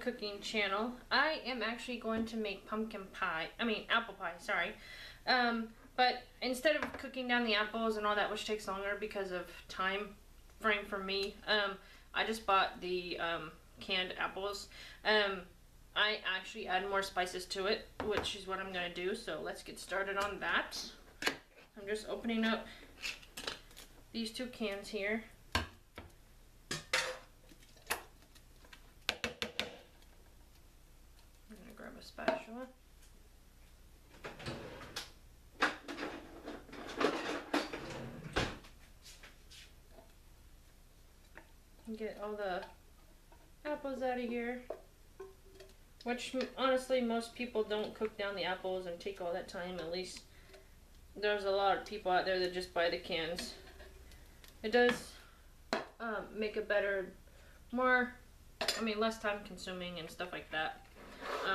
cooking channel. I am actually going to make apple pie, sorry. But instead of cooking down the apples and all that, which takes longer because of time frame for me, I just bought the canned apples. I actually add more spices to it, which is what I'm gonna do, so let's get started on that. I'm just opening up these 2 cans here. I'm gonna grab a spatula. And get all the apples out of here. Which, honestly, most people don't cook down the apples and take all that time. At least there's a lot of people out there that just buy the cans. It does make it better, less time consuming and stuff like that.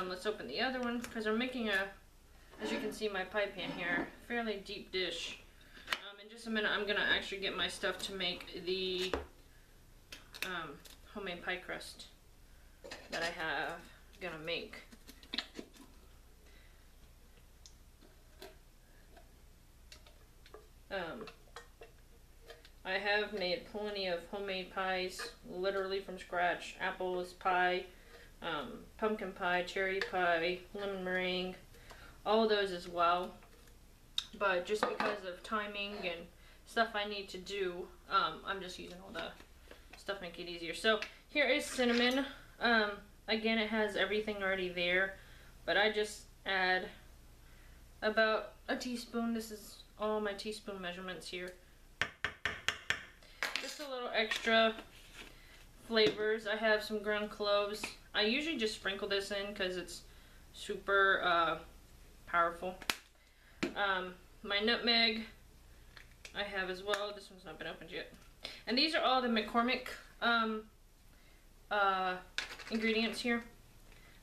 Let's open the other one, because I'm making as you can see my pie pan here, fairly deep dish. In just a minute I'm gonna actually get my stuff to make the homemade pie crust that I have gonna make. I have made plenty of homemade pies, literally from scratch. Apples pie, pumpkin pie, cherry pie, lemon meringue, all of those as well. But just because of timing and stuff I need to do, I'm just using all the stuff to make it easier. So here is cinnamon. Again, it has everything already there, but I just add about a teaspoon. This is all my teaspoon measurements here. Just a little extra flavors. I have some ground cloves. I usually just sprinkle this in because it's super powerful. My nutmeg I have as well. This one's not been opened yet. And these are all the McCormick ingredients here.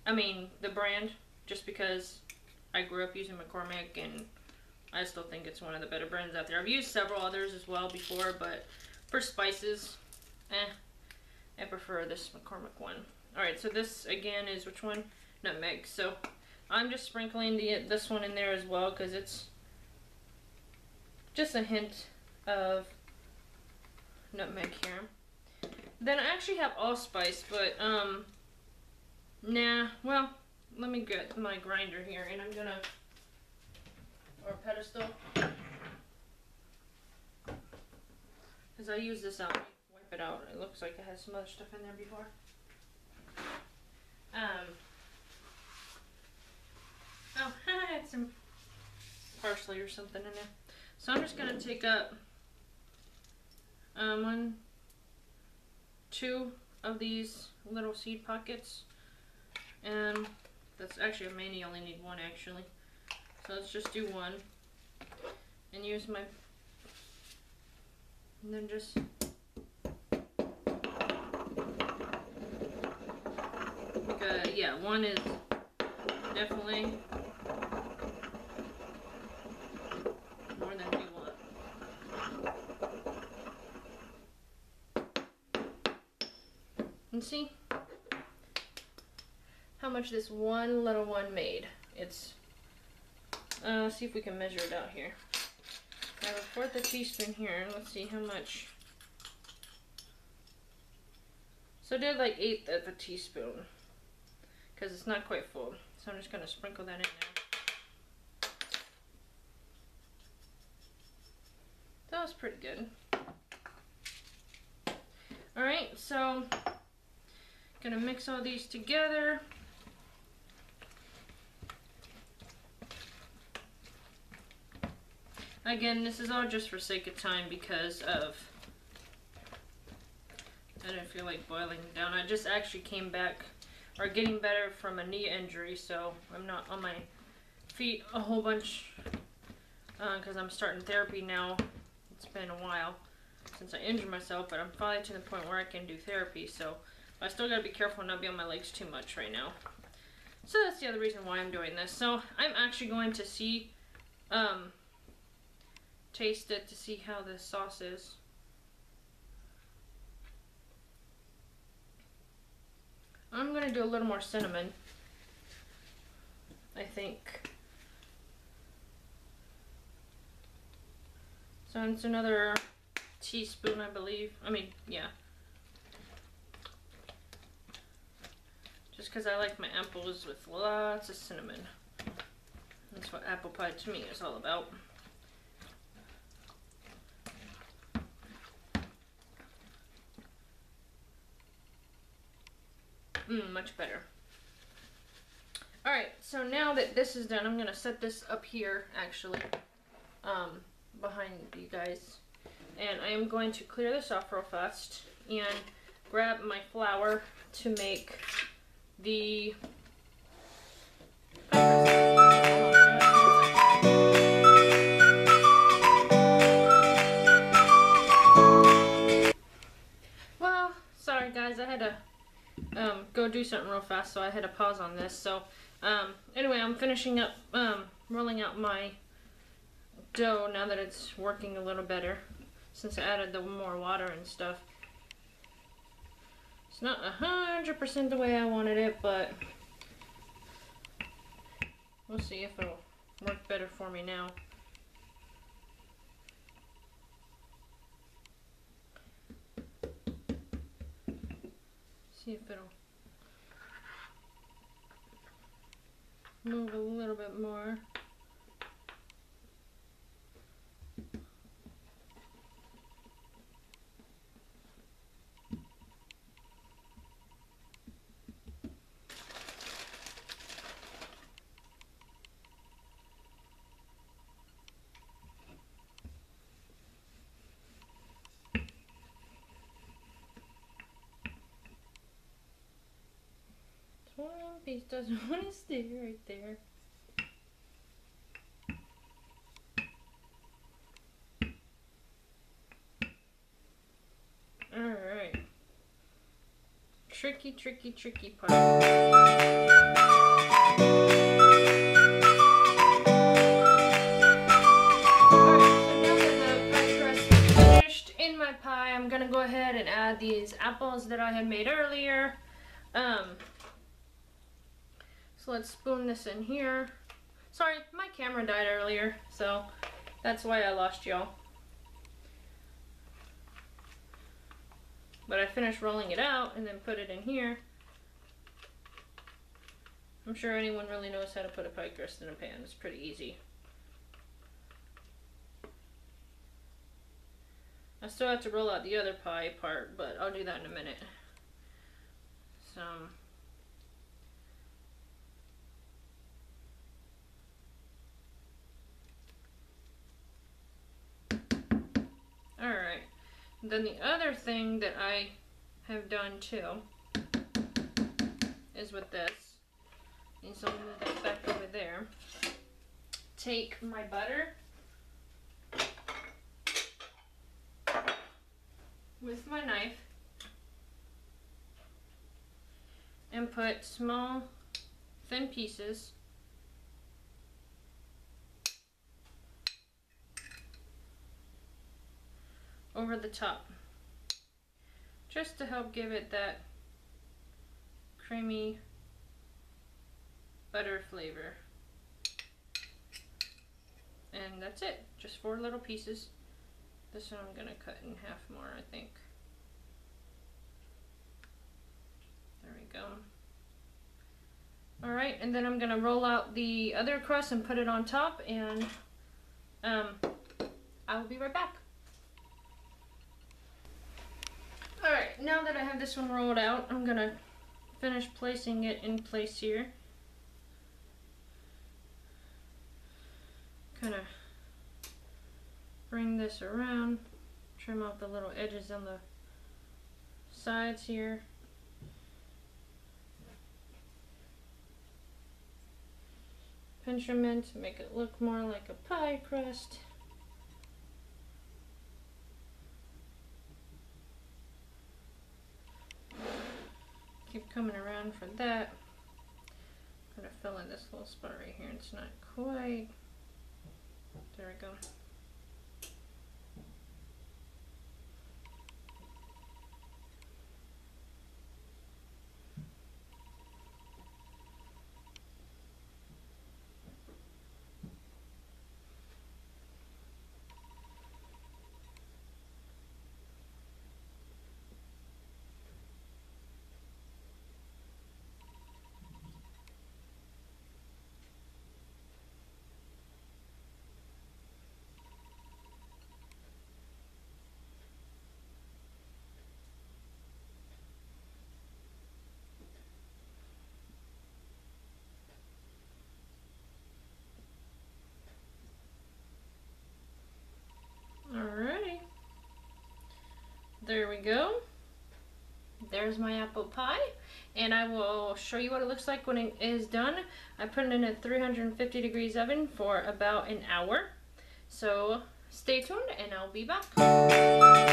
The brand, just because I grew up using McCormick and I still think it's one of the better brands out there. I've used several others as well before, but for spices, I prefer this McCormick one. Alright, so this again is which one? Nutmeg. So I'm just sprinkling this one in there as well, because it's just a hint of nutmeg here. Then I actually have allspice, but well, let me get my grinder here and I'm gonna, or pedestal, because I use this out, wipe it out. It looks like it has some other stuff in there before. Oh, I had some parsley or something in there. So I'm just gonna take up 1, 2 of these little seed pockets, and that's actually, I mainly only need 1 actually. So let's just do 1 and use my, and then just yeah, 1 is definitely more than we want. And see how much this one little one made. It's, see if we can measure it out here. I have a 1/4 a teaspoon here. Let's see how much. So I did like 1/8 of a teaspoon, because it's not quite full. So I'm just going to sprinkle that in now. That was pretty good. Alright, so gonna mix all these together. Again, this is all just for sake of time, because of I didn't feel like boiling down. I just actually came back, or getting better, from a knee injury, so I'm not on my feet a whole bunch, because I'm starting therapy now. It's been a while since I injured myself, but I'm finally to the point where I can do therapy, so I still gotta be careful not be on my legs too much right now. So that's the other reason why I'm doing this. So I'm actually going to see, taste it to see how the sauce is. I'm gonna do a little more cinnamon, I think. So it's another teaspoon, I believe. I mean, yeah. Just because I like my apples with lots of cinnamon. That's what apple pie to me is all about. Much better. Alright, so now that this is done, I'm going to set this up here, actually, behind you guys. And I am going to clear this off real fast and grab my flour to make the... Well, sorry guys, I had to go do something real fast, so I had to pause on this. So anyway, I'm finishing up rolling out my dough now that it's working a little better, since I added the more water and stuff. It's not 100% the way I wanted it, but we'll see if it'll work better for me now. See if it'll move a little bit more. One piece doesn't want to stay right there. Alright. Tricky, tricky, tricky part. Alright, so now that the pie crust is finished in my pie, I'm going to go ahead and add these apples that I had made earlier. So let's spoon this in here. Sorry, my camera died earlier, so that's why I lost y'all. But I finished rolling it out and then put it in here. I'm sure anyone really knows how to put a pie crust in a pan. It's pretty easy. I still have to roll out the other pie part, but I'll do that in a minute. So... Alright, then the other thing that I have done too is with this, and so I'll move that back over there, take my butter with my knife and put small thin pieces over the top, just to help give it that creamy butter flavor. And that's it, just 4 little pieces. This one I'm gonna cut in half more, I think. There we go. Alright, and then I'm gonna roll out the other crust and put it on top, and I will be right back. Alright, now that I have this one rolled out, I'm gonna finish placing it in place here. Kind of bring this around, trim off the little edges on the sides here. Pinch them in to make it look more like a pie crust. Keep coming around for that. I'm gonna fill in this little spot right here. It's not quite. There we go. There we go. There's my apple pie. And I will show you what it looks like when it is done. I put it in a 350 degrees oven for about an hour. So stay tuned and I'll be back.